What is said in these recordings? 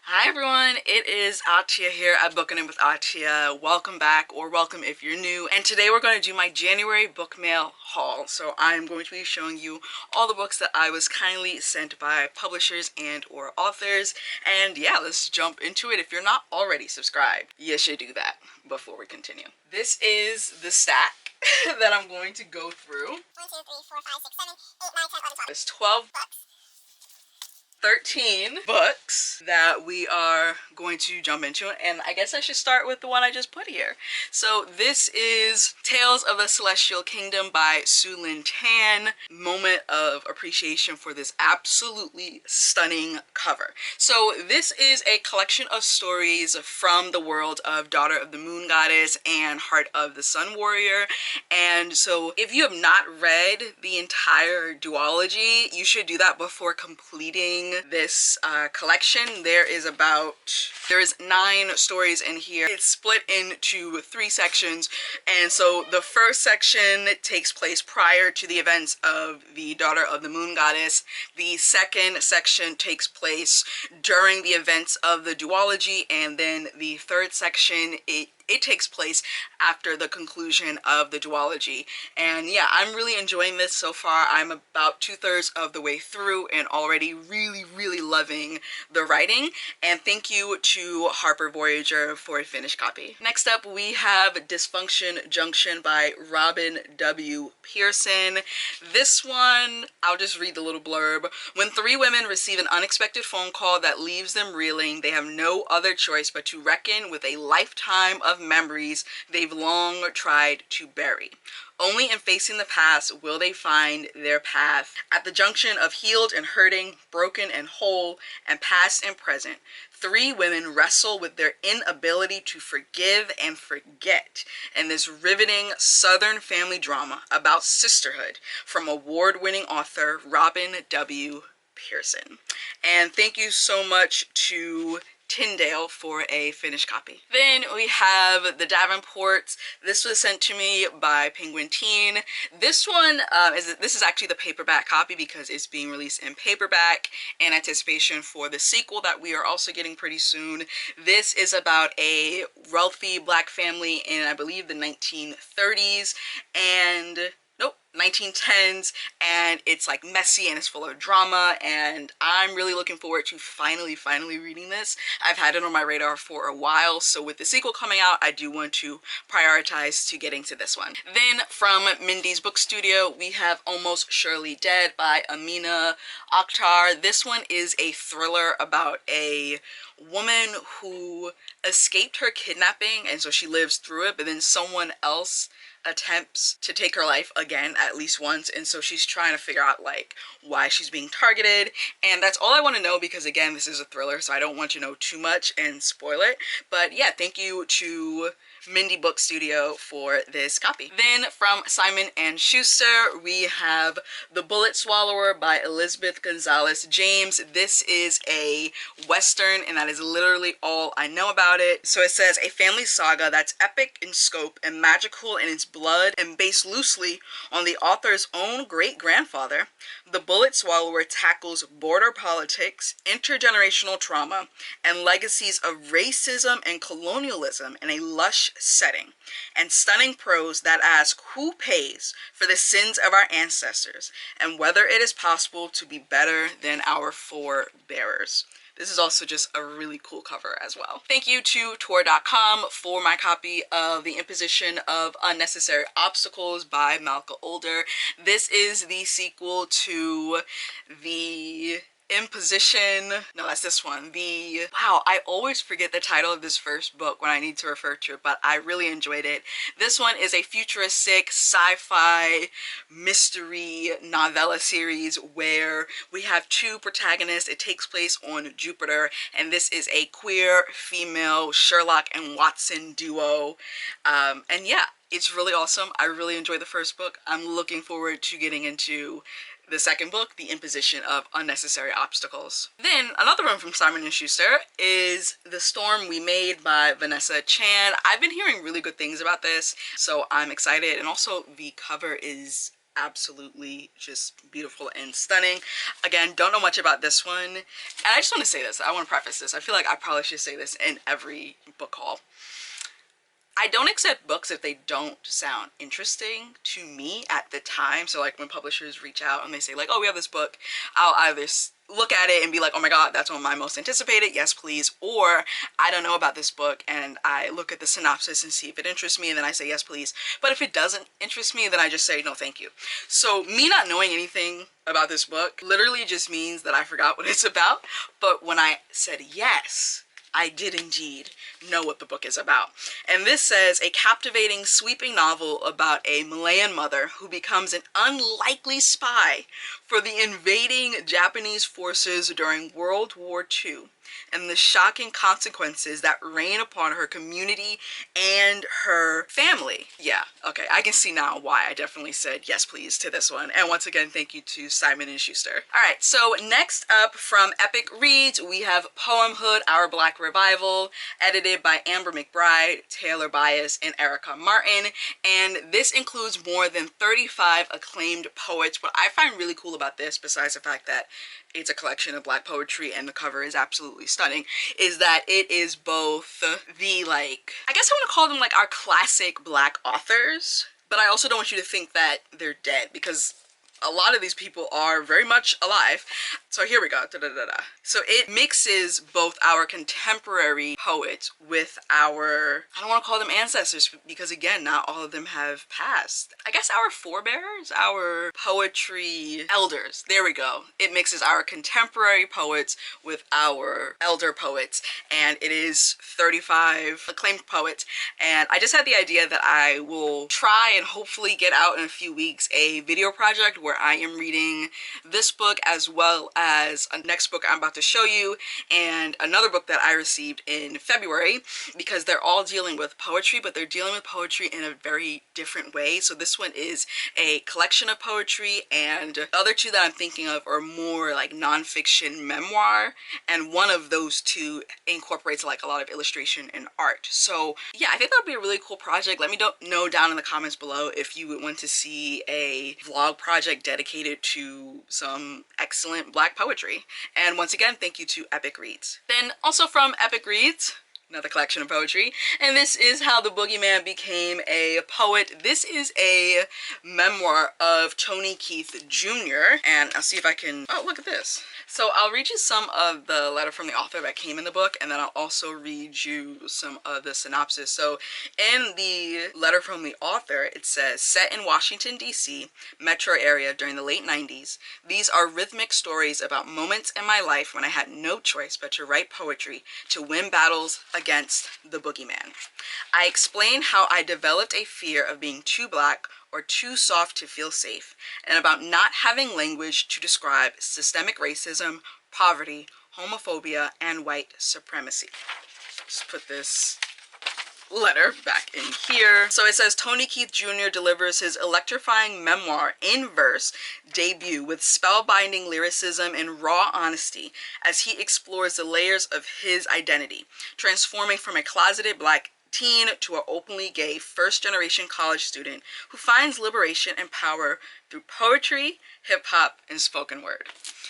Hi everyone, it is Atia here at Booking In with Atia. Welcome back, or welcome if you're new. And today we're going to do my January book mail haul. So I'm going to be showing you all the books that I was kindly sent by publishers and or authors. And yeah, let's jump into it. If you're not already subscribed, you should do that before we continue. This is the stack that I'm going to go through. 1, 2, 3, 4, 5, 6, 7, 8, 9, 10, 11, 12. There's 12 books. 13 books that we are going to jump into, and I guess I should start with the one I just put here. So this is Tales of the Celestial Kingdom by Sue Lin Tan. Moment of appreciation for this absolutely stunning cover. So this is a collection of stories from the world of Daughter of the Moon Goddess and Heart of the Sun Warrior. And so if you have not read the entire duology, you should do that before completing this collection. There is 9 stories in here. It's split into 3 sections, and so the first section takes place prior to the events of the Daughter of the Moon Goddess. The second section takes place during the events of the duology, and then the third section, it takes place after the conclusion of the duology. And yeah, I'm really enjoying this so far. I'm about 2/3 of the way through and already really loving the writing. And thank you to Harper Voyager for a finished copy. Next up, we have Dysfunction Junction by Robin W. Pearson. This one, I'll just read the little blurb. When 3 women receive an unexpected phone call that leaves them reeling, they have no other choice but to reckon with a lifetime of memories they've long tried to bury. Only in facing the past will they find their path. At the junction of healed and hurting, broken and whole, and past and present, 3 women wrestle with their inability to forgive and forget in this riveting Southern family drama about sisterhood from award-winning author Robin W. Pearson. And thank you so much to Tyndale for a finished copy. Then we have The Davenports. This was sent to me by Penguin Teen. This one this is actually the paperback copy because it's being released in paperback in anticipation for the sequel that we are also getting pretty soon. This is about a wealthy black family in, I believe, the 1930s and 1910s, and it's like messy and it's full of drama, and I'm really looking forward to finally reading this. I've had it on my radar for a while, so with the sequel coming out, I do want to prioritize to getting to this one. Then from Mindy's Book Studio, we have Almost Surely Dead by Amina Akhtar. This one is a thriller about a woman who escaped her kidnapping, and so she lives through it, but then someone else attempts to take her life again at least once, and so she's trying to figure out like why she's being targeted. And that's all I want to know because again, this is a thriller, so I don't want to know too much and spoil it. But yeah, thank you to Mindy Book Studio for this copy. Then from Simon & Schuster, we have The Bullet Swallower by Elizabeth Gonzalez James. This is a Western, and that is literally all I know about it. So it says, a family saga that's epic in scope and magical in its blood and based loosely on the author's own great-grandfather. The Bullet Swallower tackles border politics, intergenerational trauma, and legacies of racism and colonialism in a lush setting, and stunning prose that asks who pays for the sins of our ancestors and whether it is possible to be better than our forebearers. This is also just a really cool cover as well. Thank you to Tor.com for my copy of The Imposition of Unnecessary Obstacles by Malka Older. This is the sequel to the Imposition, no, that's this one. Wow, I always forget the title of this first book when I need to refer to it, but I really enjoyed it. This one is a futuristic sci-fi mystery novella series where we have 2 protagonists. It takes place on Jupiter, and this is a queer female Sherlock and Watson duo. And yeah, it's really awesome. I really enjoyed the first book. I'm looking forward to getting into the second book, The Imposition of Unnecessary Obstacles. Then another one from Simon & Schuster is The Storm We Made by Vanessa Chan. I've been hearing really good things about this, so I'm excited. And also the cover is absolutely just beautiful and stunning. Again, don't know much about this one, and I just want to say this. I want to preface this. I feel like I probably should say this in every book haul. I don't accept books if they don't sound interesting to me at the time. So like when publishers reach out and they say like, oh, we have this book, I'll either look at it and be like, oh my god, that's one of my most anticipated, yes please, or I don't know about this book and I look at the synopsis and see if it interests me and then I say yes please. But if it doesn't interest me, then I just say no thank you. So me not knowing anything about this book literally just means that I forgot what it's about. But when I said yes, I did indeed know what the book is about. And this says, a captivating, sweeping novel about a Malayan mother who becomes an unlikely spy for the invading Japanese forces during World War II, and the shocking consequences that rain upon her community and her family. Yeah, okay, I can see now why I definitely said yes please to this one. And once again, thank you to Simon & Schuster. Alright, so next up from Epic Reads, we have Poemhood, Our Black Revival, edited by Amber McBride, Taylor Bias, and Erica Martin. And this includes more than 35 acclaimed poets. What I find really cool about this, besides the fact that it's a collection of black poetry and the cover is absolutely stunning, is that it is both the, like, I guess I want to call them like our classic black authors, but I also don't want you to think that they're dead, because a lot of these people are very much alive. So here we go. So it mixes both our contemporary poets with our, I don't want to call them ancestors, because again, not all of them have passed. I guess our forebears, our poetry elders. There we go. It mixes our contemporary poets with our elder poets, and it is 35 acclaimed poets. And I just had the idea that I will try and hopefully get out in a few weeks a video project where I am reading this book as well as a next book I'm about to show you and another book that I received in February, because they're all dealing with poetry, but they're dealing with poetry in a very different way. So this one is a collection of poetry, and the other two that I'm thinking of are more like nonfiction memoir, and one of those two incorporates like a lot of illustration and art. So yeah, I think that would be a really cool project. Let me know down in the comments below if you would want to see a vlog project dedicated to some excellent black poetry. And once again, thank you to Epic Reads. Then also from Epic Reads, another collection of poetry, and this is How the Boogeyman Became a Poet. This is a memoir of Tony Keith Jr. and I'll see if I can, oh look at this. So I'll read you some of the letter from the author that came in the book, and then I'll also read you some of the synopsis. So in the letter from the author, it says, set in Washington, D.C. metro area during the late 90s, these are rhythmic stories about moments in my life when I had no choice but to write poetry to win battles against the boogeyman. I explain how I developed a fear of being too black or too soft to feel safe, and about not having language to describe systemic racism, poverty, homophobia, and white supremacy. Just put this letter back in here. So it says, Tony Keith Jr. delivers his electrifying memoir in verse debut with spellbinding lyricism and raw honesty as he explores the layers of his identity, transforming from a closeted black teen to an openly gay first-generation college student who finds liberation and power through poetry, hip-hop, and spoken word.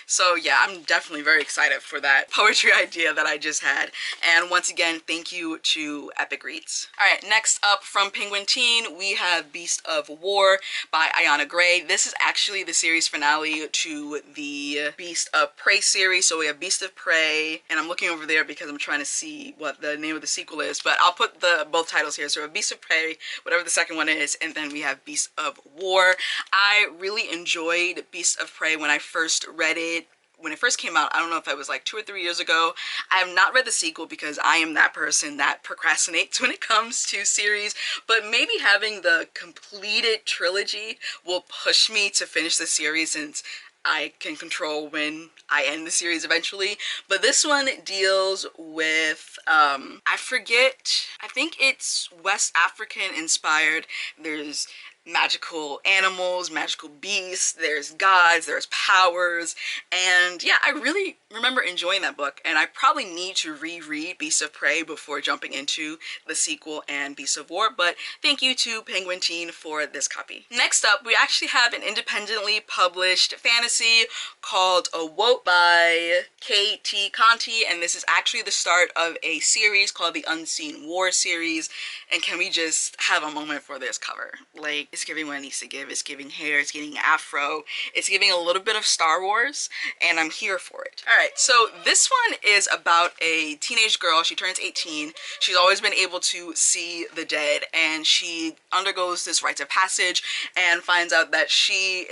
So yeah, I'm definitely very excited for that poetry idea that I just had. And once again, thank you to Epic Reads. Alright, next up from Penguin Teen, we have Beast of War by Ayana Gray. This is actually the series finale to the Beast of Prey series. So we have Beast of Prey, and I'm looking over there because I'm trying to see what the name of the sequel is, but I'll put both titles here. So we have Beast of Prey, whatever the second one is, and then we have Beast of War. I really enjoyed Beast of Prey when I first read it. When it first came out, I don't know if it was like 2 or 3 years ago. I have not read the sequel because I am that person that procrastinates when it comes to series, but maybe having the completed trilogy will push me to finish the series, since I can control when I end the series eventually. But this one deals with, I forget, I think it's West African inspired. There's magical animals, magical beasts, there's gods, there's powers, and yeah, I really remember enjoying that book, and I probably need to reread Beasts of Prey before jumping into the sequel and Beasts of War, but thank you to Penguin Teen for this copy. Next up, we actually have an independently published fantasy called Awoke by K.T. Conti, and this is actually the start of a series called the Unseen War series, and can we just have a moment for this cover? Like, it's giving what it needs to give. It's giving hair, it's giving afro, it's giving a little bit of Star Wars, and I'm here for it. All right, so this one is about a teenage girl. She turns 18. She's always been able to see the dead, and she undergoes this rites of passage and finds out that she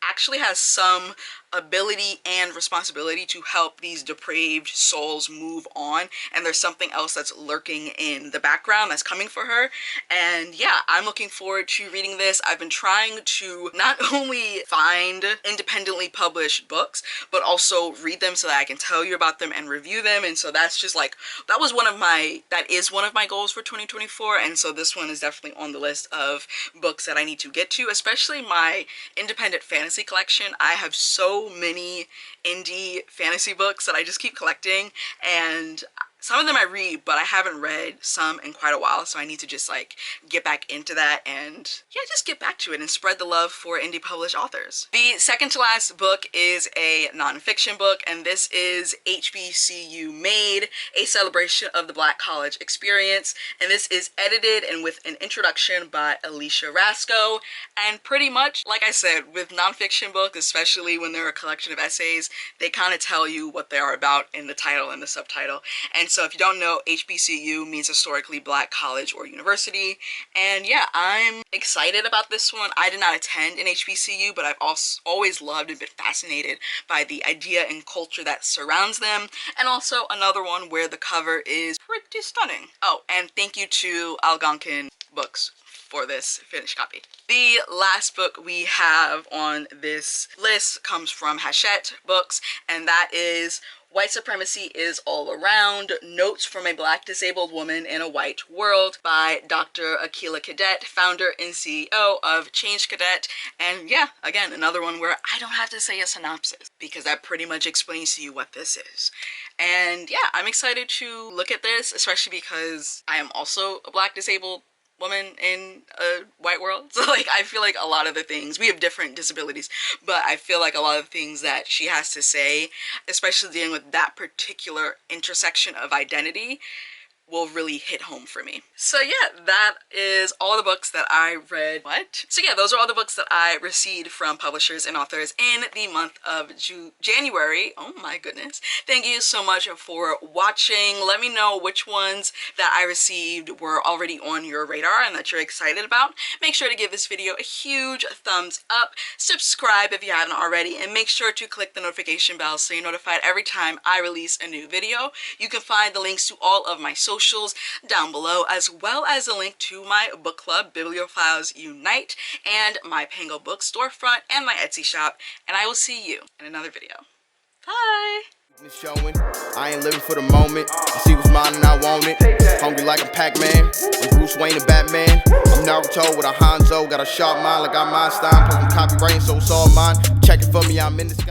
actually has some ability and responsibility to help these depraved souls move on, and there's something else that's lurking in the background that's coming for her. And yeah, I'm looking forward to reading this. I've been trying to not only find independently published books, but also read them so that I can tell you about them and review them, and so that's just like, that is one of my goals for 2024, and so this one is definitely on the list of books that I need to get to, especially my independent fantasy collection. I have so many indie fantasy books that I just keep collecting, and some of them I read, but I haven't read some in quite a while, so I need to just like get back into that and yeah, just get back to it and spread the love for indie published authors. The second to last book is a nonfiction book, and this is HBCU Made, a celebration of the Black college experience, and this is edited and with an introduction by Alicia Rasco. And pretty much, like I said, with nonfiction books, especially when they're a collection of essays, they kind of tell you what they are about in the title and the subtitle. And so if you don't know, HBCU means historically Black college or university. And yeah, I'm excited about this one. I did not attend an HBCU, but I've always loved and been fascinated by the idea and culture that surrounds them. And also another one where the cover is pretty stunning. Oh, and thank you to Algonquin Books for this finished copy. The last book we have on this list comes from Hachette Books, and that is White Supremacy is All Around, Notes from a Black Disabled Woman in a White World by Dr. Akilah Cadet, founder and CEO of Change Cadet. And yeah, again, another one where I don't have to say a synopsis because that pretty much explains to you what this is. And yeah, I'm excited to look at this, especially because I am also a Black disabled woman in a white world. So like, I feel like a lot of the things, we have different disabilities, but I feel like a lot of things that she has to say, especially dealing with that particular intersection of identity, will really hit home for me. So yeah, that is all the books that I read. So yeah, those are all the books that I received from publishers and authors in the month of January. Oh my goodness. Thank you so much for watching. Let me know which ones that I received were already on your radar and that you're excited about. Make sure to give this video a huge thumbs up, subscribe if you haven't already, and make sure to click the notification bell so you're notified every time I release a new video. You can find the links to all of my socials down below, as well as a link to my book club, Bibliophiles Unite, and my Pango Book storefront and my Etsy shop, and I will see you in another video. Bye! Showing. I ain't living for the moment. I see what's mine and I want it. Hungry like a Pac-Man. I'm Bruce Wayne and Batman. I'm Naruto with a Hanzo. Got a sharp mind like I'm Einstein. Plus I'm copywriting, so it's all mine. Check it for me, I'm in the sky.